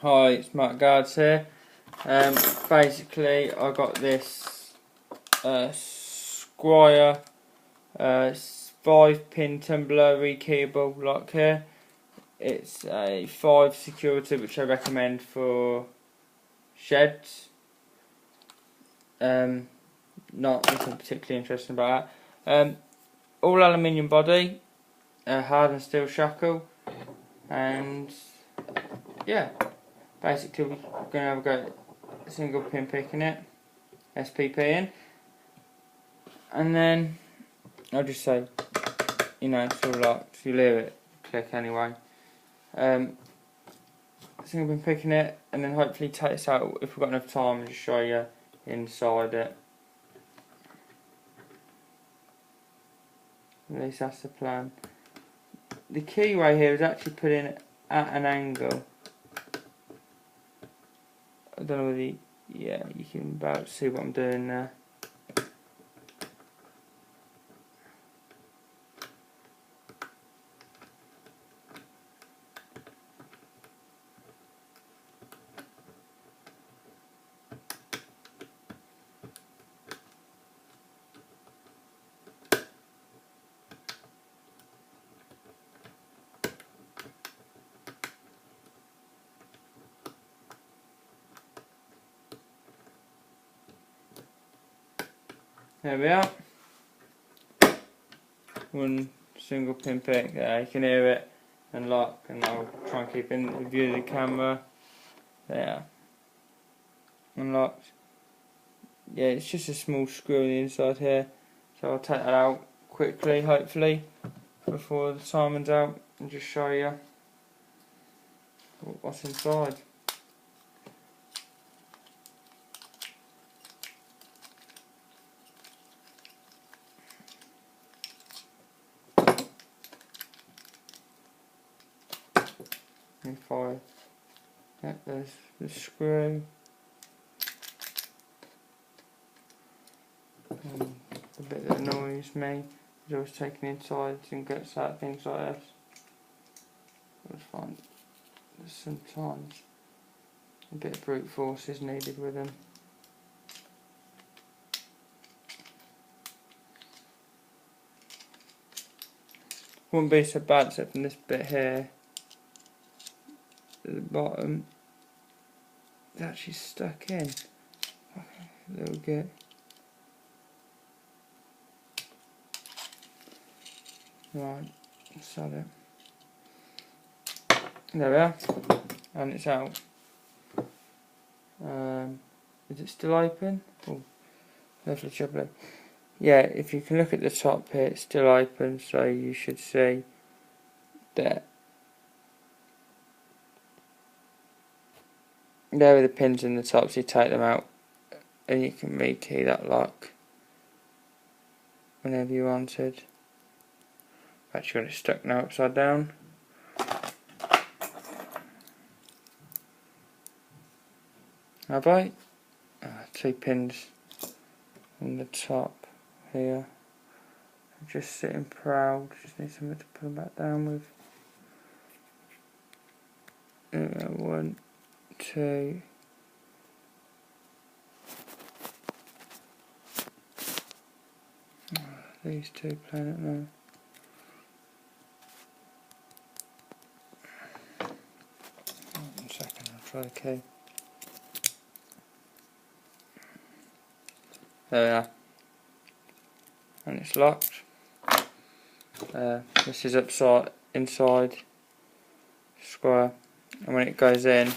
Hi, it's Mark Guards here. Basically, I got this Squire 5-pin tumbler rekeyable lock here. It's a 5 security, which I recommend for sheds. Not nothing particularly interesting about that. All aluminium body, hardened steel shackle, and yeah. Basically, we're going to have a go at single pin picking it, SPP in, and then I'll just say, it's all locked, so you'll hear it click anyway. Single pin picking it, and then hopefully take this out if we've got enough time and just show you inside it. At least that's the plan. The keyway here is actually put in at an angle. I don't know whether you can about see what I'm doing there. There we are. One single pin pick there, you can hear it and lock, and I'll try and keep in view of the camera. There. Unlocked. Yeah, it's just a small screw on the inside here. So I'll take that out quickly, hopefully, before the timer's out, and just show you what's inside. Yep, there's the screw. The bit that annoys me is always taking insides and gets out things like this. I always find there's sometimes a bit of brute force is needed with them. Wouldn't be so bad except from this bit here at the bottom. It's actually stuck in. A little bit. Right, set it. There we are, and it's out. Is it still open? Oh, lovely jubbly. Yeah, if you can look at the top here, it's still open, so you should see that. There are the pins in the top, so you take them out and you can rekey that lock whenever you wanted. I've actually got it stuck now upside down. Have I? 2 pins on the top here. I'm just sitting proud, just need something to put them back down with. 1, 2. These 2 playing it now. One second, I'll try the key. There we are. And it's locked. This is inside Square, and when it goes in,